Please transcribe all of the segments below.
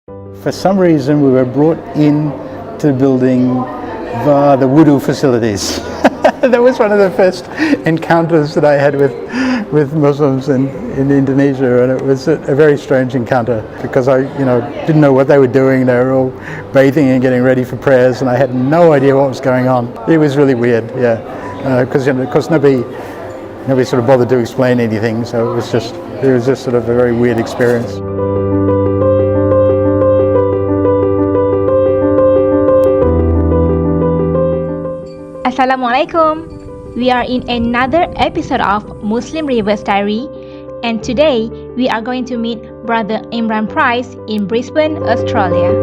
For some reason, we were brought in to the building via the wudu facilities. That was one of the first encounters that I had with Muslims in Indonesia, and it was a very strange encounter because I didn't know what they were doing. They were all bathing and getting ready for prayers, and I had no idea what was going on. It was really weird, because nobody sort of bothered to explain anything, so it was just sort of a very weird experience. Assalamualaikum. We are in another episode of Muslim Revert Diary, and today we are going to meet Brother Imran Price in Brisbane, Australia.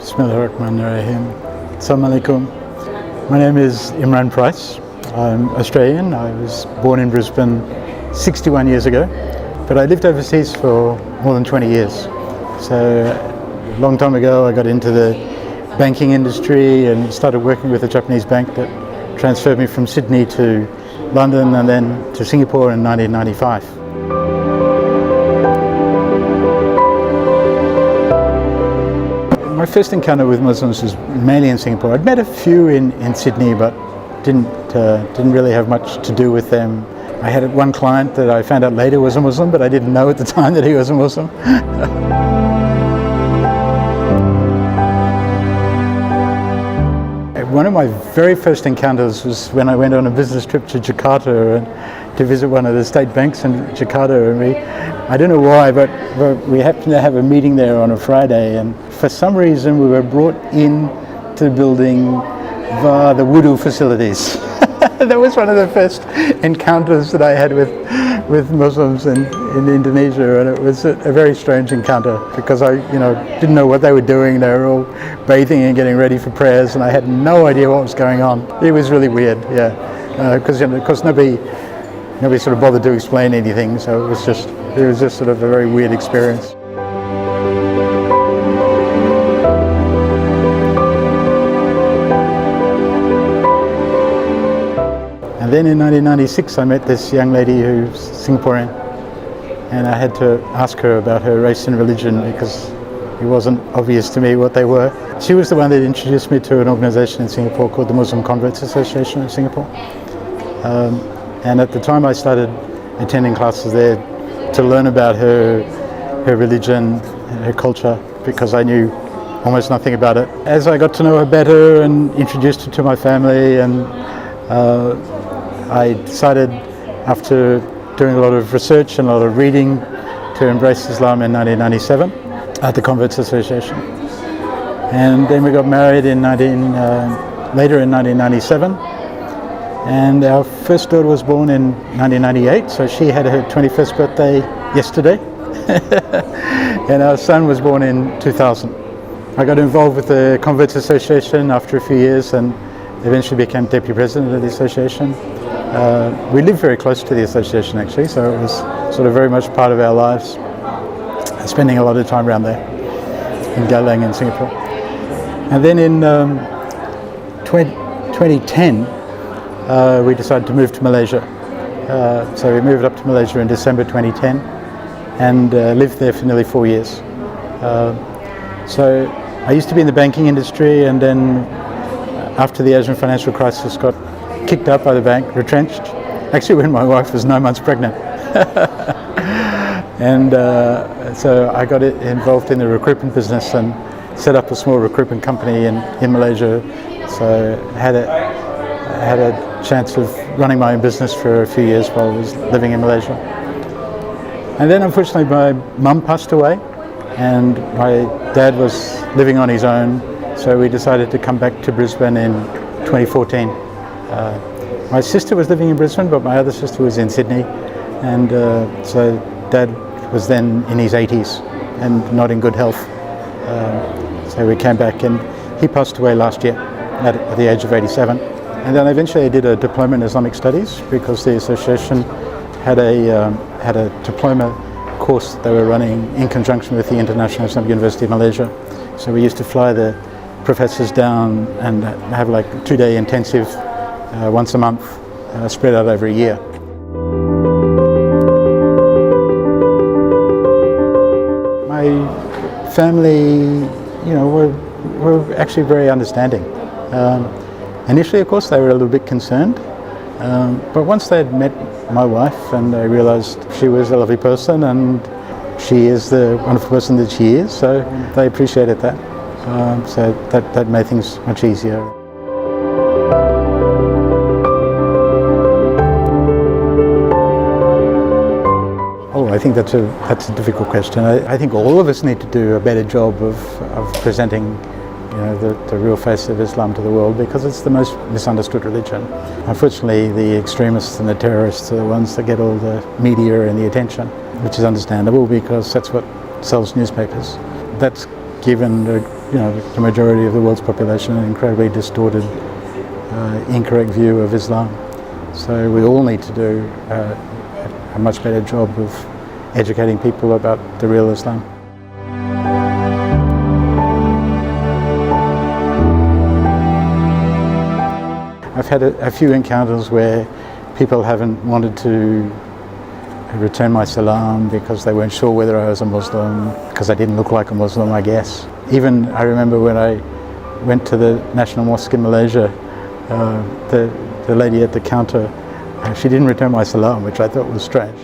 Bismillahirrahmanirrahim. Assalamualaikum. My name is Imran Price. I'm Australian. I was born in Brisbane 61 years ago, but I lived overseas for more than 20 years. So a long time ago I got into the banking industry and started working with a Japanese bank that transferred me from Sydney to London and then to Singapore in 1995. My first encounter with Muslims was mainly in Singapore. I'd met a few in Sydney, but didn't really have much to do with them. I had one client that I found out later was a Muslim, but I didn't know at the time that he was a Muslim. One of my very first encounters was when I went on a business trip to Jakarta and to visit one of the state banks in Jakarta, and I don't know why, but we happened to have a meeting there on a Friday, and for some reason we were brought in to the building via the wudu facilities. That was one of the first encounters that I had with Muslims in Indonesia, and it was a very strange encounter because I didn't know what they were doing. They were all bathing and getting ready for prayers, and I had no idea what was going on. It was really weird, because nobody sort of bothered to explain anything, so it was just sort of a very weird experience. And then in 1996 I met this young lady who's Singaporean, and I had to ask her about her race and religion because it wasn't obvious to me what they were. She was the one that introduced me to an organisation in Singapore called the Muslim Converts Association of Singapore. And at the time I started attending classes there to learn about her religion, her culture, because I knew almost nothing about it. As I got to know her better and introduced her to my family, and I decided, after doing a lot of research and a lot of reading, to embrace Islam in 1997 at the Converts Association. And then we got married later in 1997, and our first daughter was born in 1998, so she had her 21st birthday yesterday. And our son was born in 2000. I got involved with the Converts Association after a few years and eventually became deputy president of the association. We lived very close to the association actually, so it was sort of very much part of our lives, spending a lot of time around there in Galang in Singapore. And then in 2010 we decided to move to Malaysia. So we moved up to Malaysia in December 2010 and lived there for nearly 4 years. So I used to be in the banking industry, and then after the Asian financial crisis got kicked out by the bank, retrenched, actually when my wife was 9 months pregnant. And so I got involved in the recruitment business and set up a small recruitment company in Malaysia. So I had a chance of running my own business for a few years while I was living in Malaysia. And then unfortunately my mum passed away and my dad was living on his own, so we decided to come back to Brisbane in 2014. My sister was living in Brisbane, but my other sister was in Sydney, and so Dad was then in his 80s and not in good health. So we came back, and he passed away last year at the age of 87. And then eventually I did a diploma in Islamic Studies because the association had a diploma course that they were running in conjunction with the International Islamic University of Malaysia. So we used to fly the professors down and have like a 2-day intensive once a month, spread out over a year. family, were actually very understanding. Initially, of course, they were a little bit concerned, but once they'd met my wife and they realised she was a lovely person and she is the wonderful person that she is, so they appreciated that. So that made things much easier. Oh, I think that's a difficult question. I think all of us need to do a better job of presenting the real face of Islam to the world, because it's the most misunderstood religion. Unfortunately, the extremists and the terrorists are the ones that get all the media and the attention, which is understandable because that's what sells newspapers. That's given the majority of the world's population an incredibly distorted, incorrect view of Islam. So we all need to do a much better job of educating people about the real Islam. I've had a few encounters where people haven't wanted to return my salam because they weren't sure whether I was a Muslim, because I didn't look like a Muslim, I guess. Even I remember when I went to the National Mosque in Malaysia, the lady at the counter, she didn't return my salam, which I thought was strange.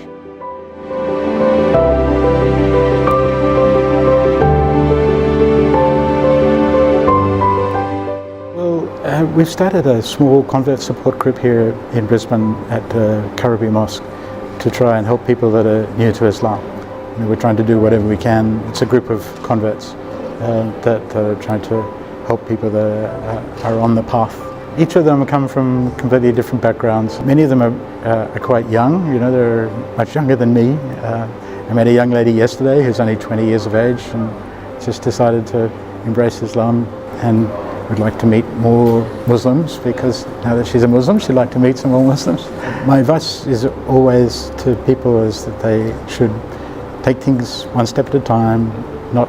We've started a small convert support group here in Brisbane at Karabi Mosque to try and help people that are new to Islam. We're trying to do whatever we can. It's a group of converts that are trying to help people that are on the path. Each of them come from completely different backgrounds. Many of them are quite young, they're much younger than me. I met a young lady yesterday who's only 20 years of age and just decided to embrace Islam, and would like to meet more Muslims, because now that she's a Muslim, she'd like to meet some more Muslims. My advice is always to people is that they should take things one step at a time, not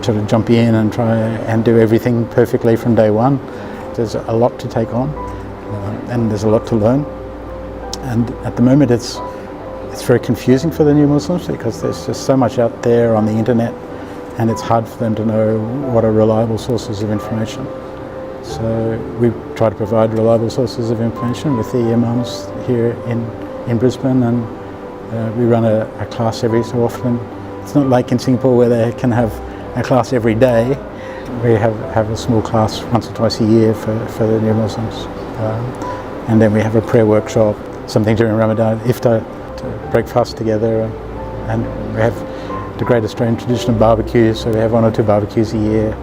sort of jump in and try and do everything perfectly from day one. There's a lot to take on, and there's a lot to learn. And at the moment it's very confusing for the new Muslims, because there's just so much out there on the internet, and it's hard for them to know what are reliable sources of information. So we try to provide reliable sources of information with the imams here in Brisbane, and we run a class every so often. It's not like in Singapore where they can have a class every day. We have a small class once or twice a year for the new Muslims. And then we have a prayer workshop, something during Ramadan, iftar, to break fast together, and we have the great Australian tradition of barbecues, so we have 1 or 2 barbecues a year.